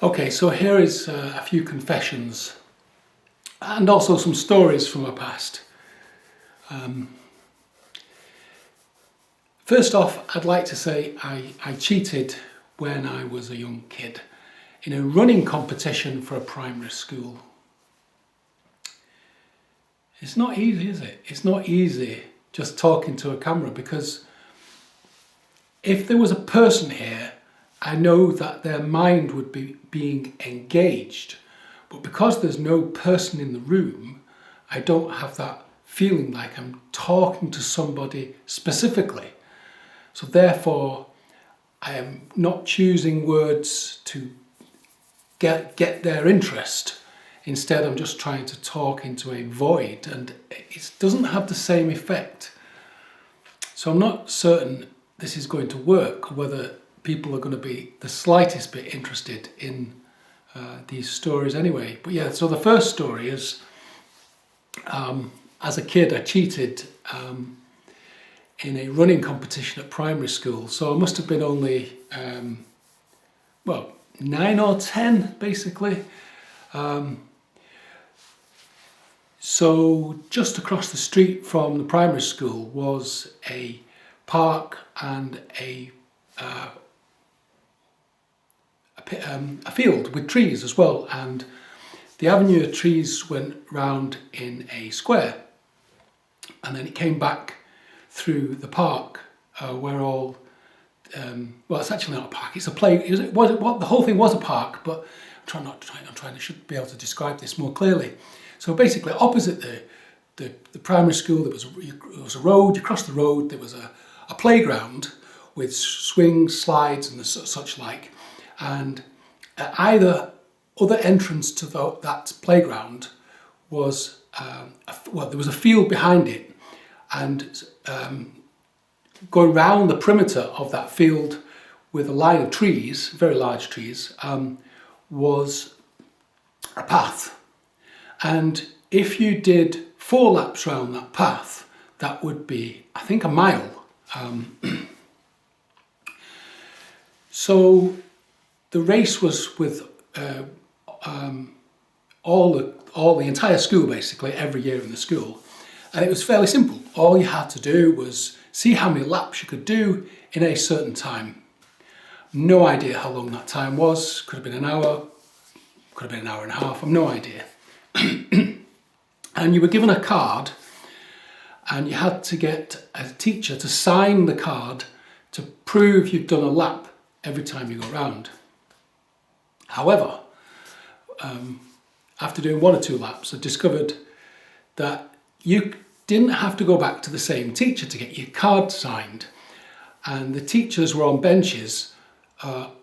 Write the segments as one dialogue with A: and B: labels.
A: Okay, so here is a few confessions and also some stories from my past. First off, I'd like to say I cheated when I was a young kid in a running competition for a primary school. It's not easy, is it? It's not easy just talking to a camera, because if there was a person here, I know that their mind would be being engaged. But because there's no person in the room, I don't have that feeling like I'm talking to somebody specifically. So therefore, I am not choosing words to get their interest. Instead, I'm just trying to talk into a void, and it doesn't have the same effect. So I'm not certain this is going to work, or whether people are going to be the slightest bit interested in these stories anyway. But yeah, so the first story is, as a kid, I cheated in a running competition at primary school. So I must have been only, 9 or 10, basically. So just across the street from the primary school was a park and a field with trees as well, and the avenue of trees went round in a square, and then it came back through the park where all it's actually not a park, it's a play. The whole thing was a park, but I should be able to describe this more clearly. So basically, opposite the primary school, there was a road. You crossed the road. There was a playground with swings, slides, and such like. And at either other entrance to that playground was there was a field behind it, and going round the perimeter of that field with a line of trees, very large trees, was a path. And if you did 4 laps round that path, that would be, I think, a mile. So the race was with all the entire school, basically, every year in the school. And it was fairly simple. All you had to do was see how many laps you could do in a certain time. No idea how long that time was. Could have been an hour, could have been an hour and a half, I've no idea. And you were given a card, and you had to get a teacher to sign the card to prove you'd done a lap every time you go round. However, after doing 1 or 2 laps, I discovered that you didn't have to go back to the same teacher to get your card signed. And the teachers were on benches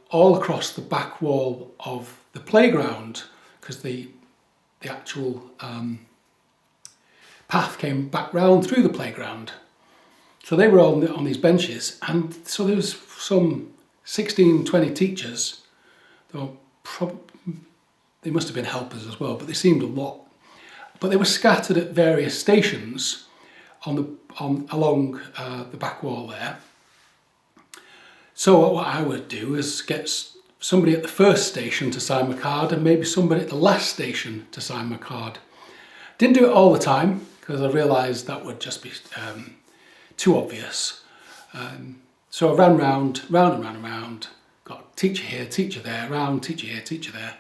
A: all across the back wall of the playground, because the actual path came back round through the playground. So they were all on these benches, and so there was some 16, 20 teachers. They must have been helpers as well, but they seemed a lot. But they were scattered at various stations along the back wall there. So what I would do is get somebody at the first station to sign my card, and maybe somebody at the last station to sign my card. Didn't do it all the time, because I realised that would just be too obvious. So I ran round and round, got teacher here, teacher there, round, teacher here, teacher there.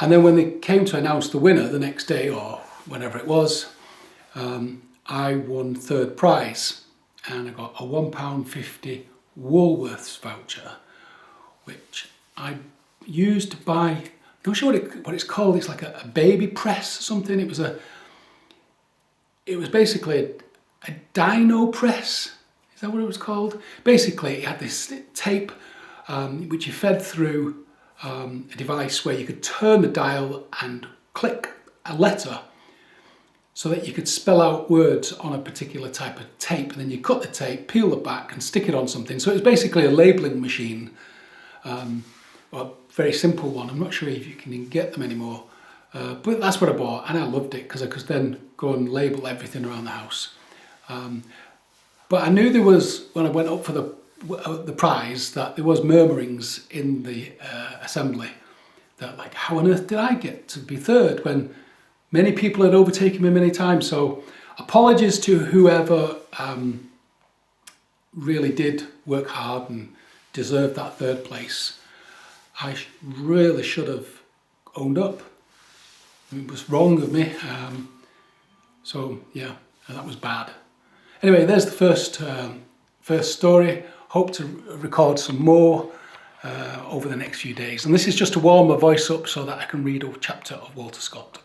A: And then when they came to announce the winner the next day, or whenever it was, I won 3rd prize, and I got a £1.50 Woolworths voucher, which I used to buy, I'm not sure what it's called, it's like a baby press or something. It was basically a dino press, is that what it was called? Basically, it had this tape which you fed through a device where you could turn the dial and click a letter so that you could spell out words on a particular type of tape, and then you cut the tape, peel it back and stick it on something. So it was basically a labelling machine, a very simple one. I'm not sure if you can get them anymore, but that's what I bought, and I loved it because I could then go and label everything around the house. But I knew there was, when I went up for the prize, that there was murmurings in the assembly, that like, how on earth did I get to be third when many people had overtaken me many times? So apologies to whoever really did work hard and deserved that third place. I really should have owned up. It was wrong of me. So yeah, that was bad. Anyway, there's the first story. Hope to record some more over the next few days. And this is just to warm my voice up so that I can read a chapter of Walter Scott.